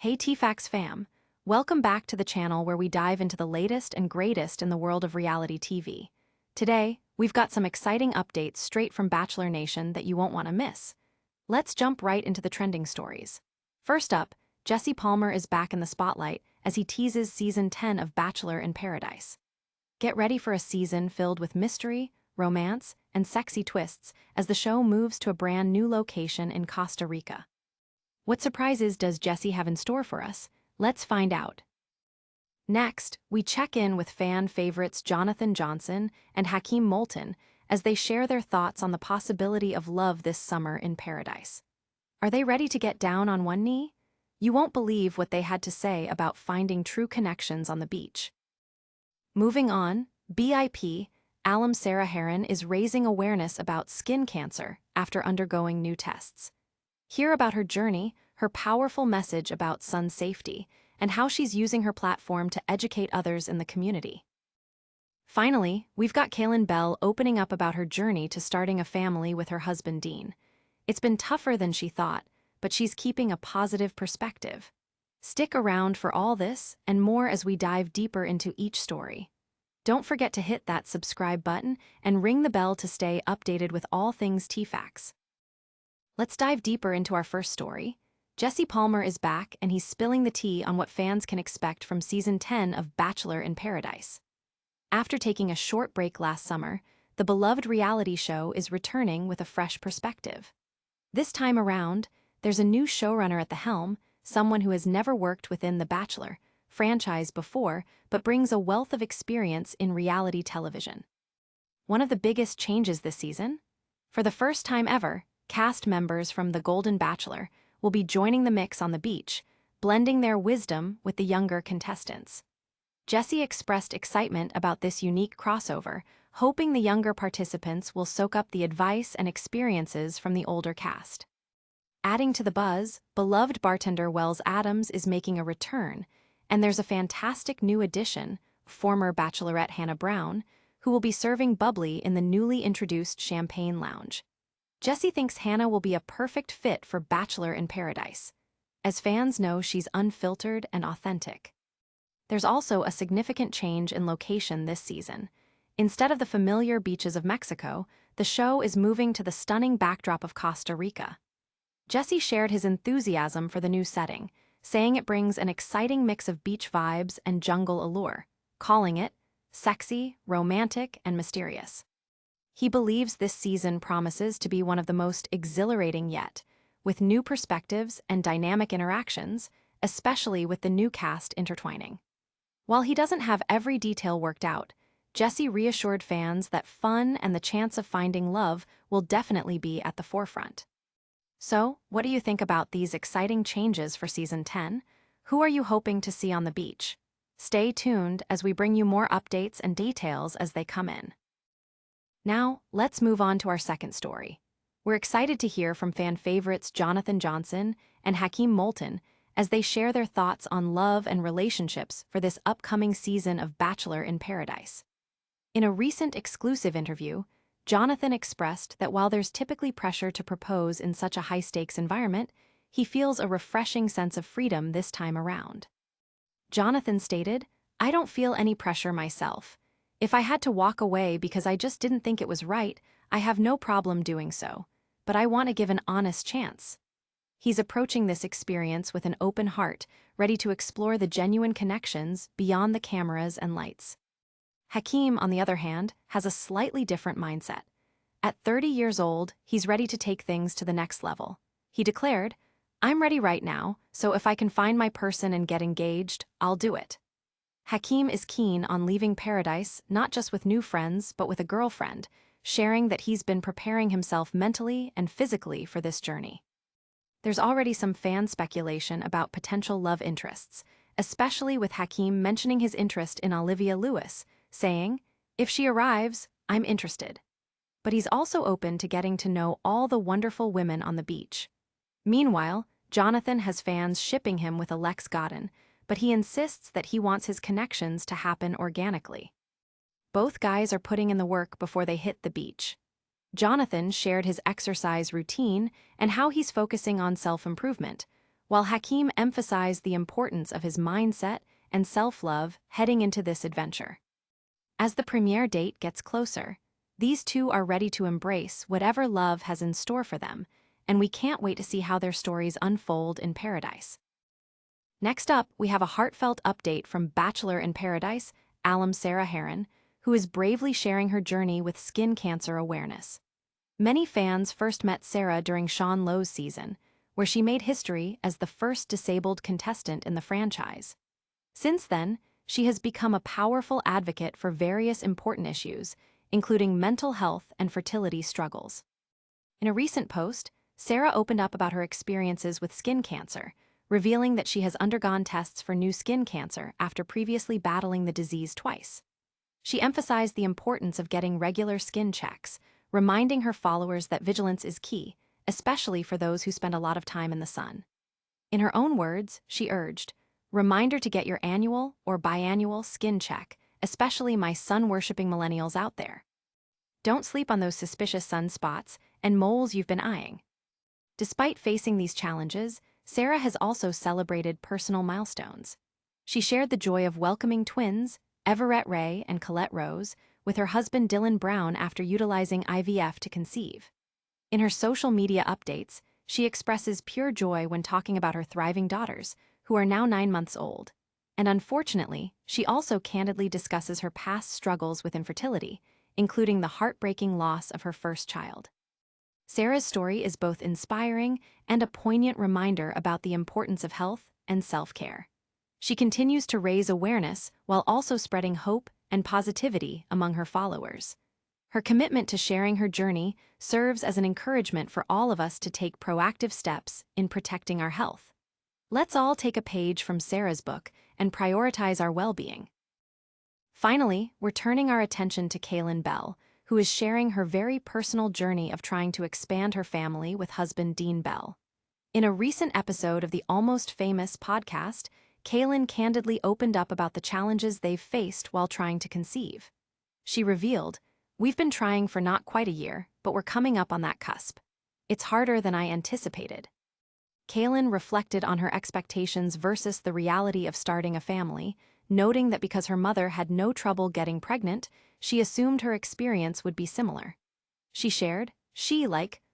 Hey TFAX fam, welcome back to the channel where we dive into the latest and greatest in the world of reality TV. Today, we've got some exciting updates straight from Bachelor Nation that you won't want to miss. Let's jump right into the trending stories. First up, Jesse Palmer is back in the spotlight as he teases season 10 of Bachelor in Paradise. Get ready for a season filled with mystery, romance, and sexy twists as the show moves to a brand new location in Costa Rica. What surprises does Jesse have in store for us? Let's find out. Next, we check in with fan favorites Jonathon and Hakeem Moulton as they share their thoughts on the possibility of love this summer in paradise. Are they ready to get down on one knee? You won't believe what they had to say about finding true connections on the beach. Moving on, BIP, alum Sarah Heron is raising awareness about skin cancer after undergoing new tests. Hear about her journey, her powerful message about sun safety, and how she's using her platform to educate others in the community. Finally, we've got Kaylin Bell opening up about her journey to starting a family with her husband Dean. It's been tougher than she thought, but she's keeping a positive perspective. Stick around for all this and more as we dive deeper into each story. Don't forget to hit that subscribe button and ring the bell to stay updated with all things TFAX. Let's dive deeper into our first story. Jesse Palmer is back and he's spilling the tea on what fans can expect from season 10 of Bachelor in Paradise. After taking a short break last summer, the beloved reality show is returning with a fresh perspective. This time around, there's a new showrunner at the helm, someone who has never worked within the Bachelor franchise before but brings a wealth of experience in reality television. One of the biggest changes this season? For the first time ever, cast members from the Golden Bachelor will be joining the mix on the beach, blending their wisdom with the younger contestants. Jesse expressed excitement about this unique crossover, hoping the younger participants will soak up the advice and experiences from the older cast. Adding to the buzz, beloved bartender Wells Adams is making a return, and there's a fantastic new addition, former Bachelorette Hannah Brown, who will be serving bubbly in the newly introduced Champagne Lounge. Jesse thinks Hannah will be a perfect fit for Bachelor in Paradise. As fans know, she's unfiltered and authentic. There's also a significant change in location this season. Instead of the familiar beaches of Mexico, the show is moving to the stunning backdrop of Costa Rica. Jesse shared his enthusiasm for the new setting, saying it brings an exciting mix of beach vibes and jungle allure, calling it sexy, romantic, and mysterious. He believes this season promises to be one of the most exhilarating yet, with new perspectives and dynamic interactions, especially with the new cast intertwining. While he doesn't have every detail worked out, Jesse reassured fans that fun and the chance of finding love will definitely be at the forefront. So, what do you think about these exciting changes for season 10? Who are you hoping to see on the beach? Stay tuned as we bring you more updates and details as they come in. Now, let's move on to our second story. We're excited to hear from fan favorites Jonathon and Hakeem Moulton as they share their thoughts on love and relationships for this upcoming season of Bachelor in Paradise. In a recent exclusive interview, Jonathon expressed that while there's typically pressure to propose in such a high-stakes environment, he feels a refreshing sense of freedom this time around. Jonathon stated, "I don't feel any pressure myself. If I had to walk away because I just didn't think it was right, I have no problem doing so, but I want to give an honest chance." He's approaching this experience with an open heart, ready to explore the genuine connections beyond the cameras and lights. Hakeem, on the other hand, has a slightly different mindset. At 30 years old, he's ready to take things to the next level. He declared, "I'm ready right now, so if I can find my person and get engaged, I'll do it." Hakeem is keen on leaving paradise not just with new friends but with a girlfriend, sharing that he's been preparing himself mentally and physically for this journey. There's already some fan speculation about potential love interests, especially with Hakeem mentioning his interest in Olivia Lewis, saying, "If she arrives, I'm interested." But he's also open to getting to know all the wonderful women on the beach. Meanwhile, Jonathon has fans shipping him with Alex Godin, but he insists that he wants his connections to happen organically. Both guys are putting in the work before they hit the beach. Jonathon shared his exercise routine and how he's focusing on self-improvement, while Hakeem emphasized the importance of his mindset and self-love heading into this adventure. As the premiere date gets closer, these two are ready to embrace whatever love has in store for them, and we can't wait to see how their stories unfold in paradise. Next up, we have a heartfelt update from Bachelor in Paradise, alum Sarah Heron, who is bravely sharing her journey with skin cancer awareness. Many fans first met Sarah during Sean Lowe's season, where she made history as the first disabled contestant in the franchise. Since then, she has become a powerful advocate for various important issues, including mental health and fertility struggles. In a recent post, Sarah opened up about her experiences with skin cancer, revealing that she has undergone tests for new skin cancer after previously battling the disease twice. She emphasized the importance of getting regular skin checks, reminding her followers that vigilance is key, especially for those who spend a lot of time in the sun. In her own words, she urged, "Reminder to get your annual or biannual skin check, especially my sun-worshipping millennials out there. Don't sleep on those suspicious sunspots and moles you've been eyeing." Despite facing these challenges, Sarah has also celebrated personal milestones. She shared the joy of welcoming twins, Everett Ray and Colette Rose, with her husband Dylan Brown after utilizing IVF to conceive. In her social media updates, she expresses pure joy when talking about her thriving daughters, who are now 9 months old. And unfortunately, she also candidly discusses her past struggles with infertility, including the heartbreaking loss of her first child. Sarah's story is both inspiring and a poignant reminder about the importance of health and self-care. She continues to raise awareness while also spreading hope and positivity among her followers. Her commitment to sharing her journey serves as an encouragement for all of us to take proactive steps in protecting our health. Let's all take a page from Sarah's book and prioritize our well-being. Finally, we're turning our attention to Kaylin Bell, who is sharing her very personal journey of trying to expand her family with husband Dean Bell. In a recent episode of the Almost Famous podcast, Kaylin candidly opened up about the challenges they've faced while trying to conceive. She revealed, "We've been trying for not quite a year, but we're coming up on that cusp. It's harder than I anticipated." Kaylin reflected on her expectations versus the reality of starting a family, noting that because her mother had no trouble getting pregnant, she assumed her experience would be similar. She shared,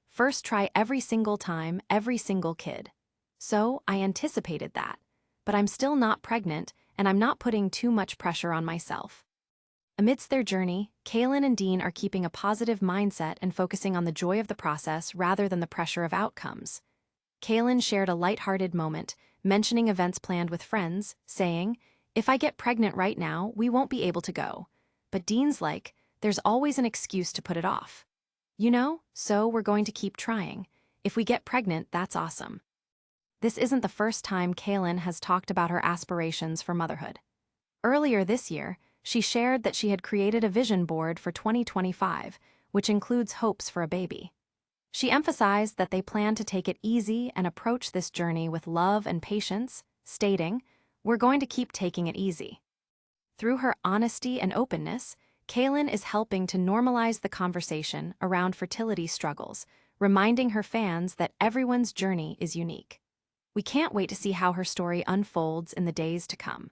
first try every single time, every single kid. So I anticipated that, but I'm still not pregnant and I'm not putting too much pressure on myself." Amidst their journey, Kaylin and Dean are keeping a positive mindset and focusing on the joy of the process rather than the pressure of outcomes. Kaylin shared a lighthearted moment, mentioning events planned with friends, saying, "If I get pregnant right now, we won't be able to go." But Dean's like, "There's always an excuse to put it off. So we're going to keep trying. If we get pregnant, that's awesome." This isn't the first time Kaylin has talked about her aspirations for motherhood. Earlier this year, she shared that she had created a vision board for 2025, which includes hopes for a baby. She emphasized that they plan to take it easy and approach this journey with love and patience, stating, "We're going to keep taking it easy." Through her honesty and openness, Kaylin is helping to normalize the conversation around fertility struggles, reminding her fans that everyone's journey is unique. We can't wait to see how her story unfolds in the days to come.